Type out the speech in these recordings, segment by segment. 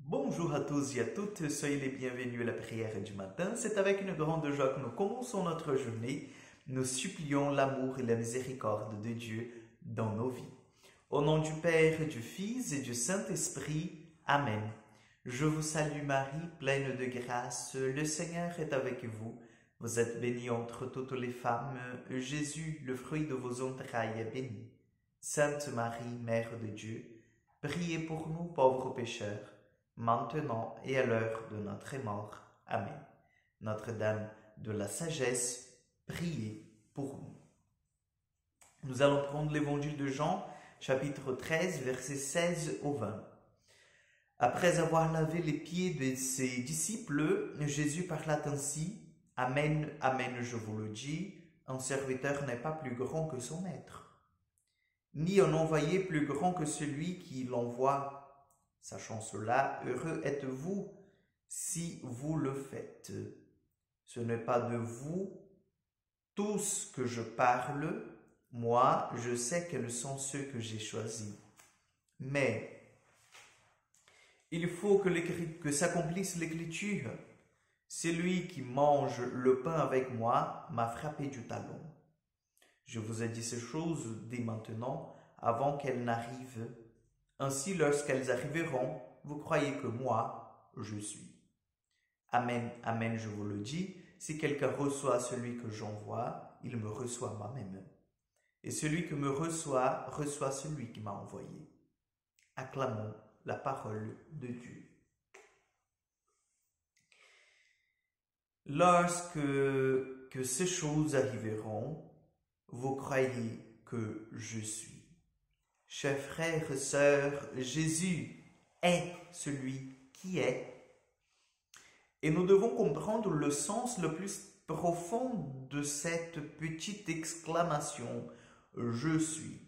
Bonjour à tous et à toutes, soyez les bienvenus à la prière du matin. C'est avec une grande joie que nous commençons notre journée. Nous supplions l'amour et la miséricorde de Dieu dans nos vies. Au nom du Père, du Fils et du Saint-Esprit. Amen. Je vous salue Marie, pleine de grâce, le Seigneur est avec vous. Vous êtes bénie entre toutes les femmes, Jésus, le fruit de vos entrailles, est béni. Sainte Marie, Mère de Dieu, priez pour nous pauvres pécheurs, maintenant et à l'heure de notre mort. Amen. Notre-Dame de la sagesse, priez pour nous. Nous allons prendre l'évangile de Jean, chapitre 13, versets 16 au 20. Après avoir lavé les pieds de ses disciples, Jésus parla ainsi. Amen, amen, je vous le dis, un serviteur n'est pas plus grand que son maître, ni un envoyé plus grand que celui qui l'envoie. Sachant cela, heureux êtes-vous si vous le faites. Ce n'est pas de vous tous que je parle, moi je sais quels sont ceux que j'ai choisis. Mais il faut que s'accomplisse l'écriture. Celui qui mange le pain avec moi m'a frappé du talon. Je vous ai dit ces choses dès maintenant, avant qu'elles n'arrivent. Ainsi, lorsqu'elles arriveront, vous croyez que moi, je suis. Amen, amen, je vous le dis, si quelqu'un reçoit celui que j'envoie, il me reçoit moi-même. Et celui qui me reçoit, reçoit celui qui m'a envoyé. Acclamons la parole de Dieu. Lorsque ces choses arriveront, vous croyez que je suis. Chers frères et sœurs, Jésus est celui qui est. Et nous devons comprendre le sens le plus profond de cette petite exclamation « Je suis ».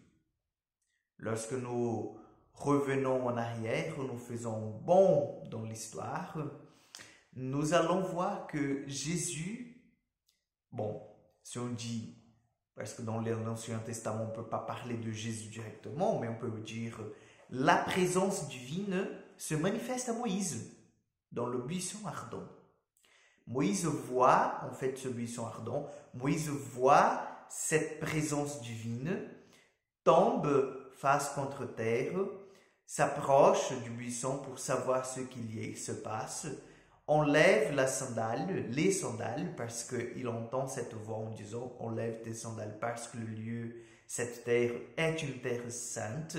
Lorsque nous revenons en arrière, nous faisons bond dans l'histoire, nous allons voir que Jésus, si on dit, parce que dans l'Ancien Testament, on ne peut pas parler de Jésus directement, mais on peut dire la présence divine se manifeste à Moïse dans le buisson ardent. Moïse voit en fait ce buisson ardent, Moïse voit cette présence divine, tombe face contre terre, s'approche du buisson pour savoir ce qu'il y se passe, enlève les sandales, parce qu'il entend cette voix en disant « enlève tes sandales parce que le lieu, cette terre est une terre sainte ».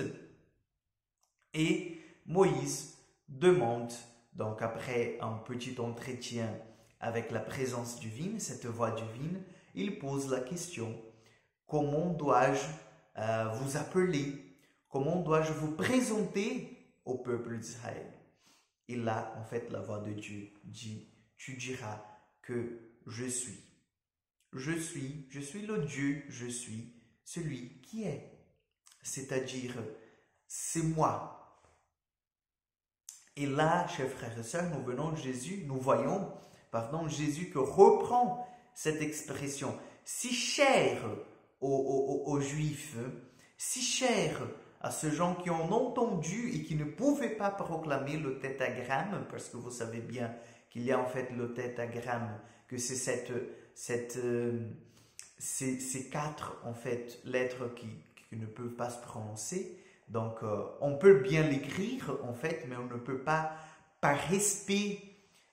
Et Moïse demande, donc après un petit entretien avec la présence divine, cette voix divine, il pose la question « comment dois-je vous appeler? Comment dois-je vous présenter au peuple d'Israël ?» Et là, en fait, la voix de Dieu dit, tu diras que je suis. Je suis le Dieu, je suis celui qui est. C'est-à-dire, c'est moi. Et là, chers frères et sœurs, nous voyons Jésus qui reprend cette expression si chère aux Juifs, si chère à ceux gens qui ont entendu et qui ne pouvaient pas proclamer le tétragramme, parce que vous savez bien qu'il y a en fait le tétragramme, que c'est ces quatre en fait lettres qui ne peuvent pas se prononcer. Donc on peut bien l'écrire en fait, mais on ne peut pas, par respect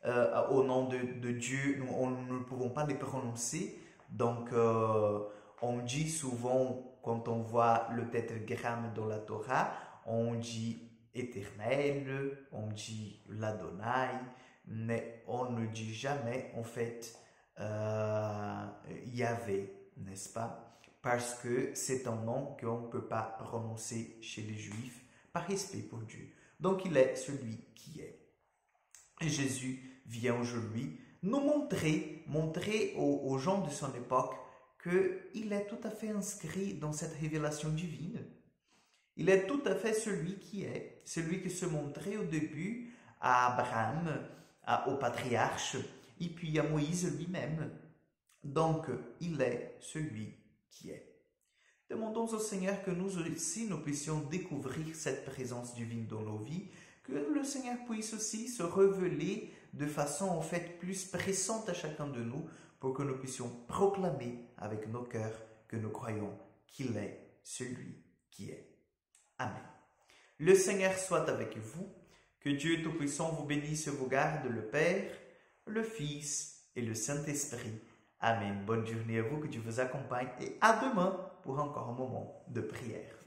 au nom de Dieu, nous ne pouvons pas les prononcer. Donc on dit souvent, quand on voit le tétragramme dans la Torah, on dit éternel, on dit l'Adonai, mais on ne dit jamais en fait Yahvé, n'est-ce pas? Parce que c'est un nom qu'on ne peut pas prononcer chez les Juifs par respect pour Dieu. Donc il est celui qui est. Et Jésus vient aujourd'hui nous montrer aux gens de son époque qu'il est tout à fait inscrit dans cette révélation divine. Il est tout à fait celui qui est, celui qui se montrait au début à Abraham, au patriarche, et puis à Moïse lui-même. Donc, il est celui qui est. Demandons au Seigneur que nous aussi, nous puissions découvrir cette présence divine dans nos vies, que le Seigneur puisse aussi se révéler de façon en fait plus pressante à chacun de nous pour que nous puissions proclamer avec nos cœurs que nous croyons qu'il est celui qui est. Amen. Le Seigneur soit avec vous, que Dieu Tout-Puissant vous bénisse et vous garde, le Père, le Fils et le Saint-Esprit. Amen. Bonne journée à vous, que Dieu vous accompagne et à demain pour encore un moment de prière.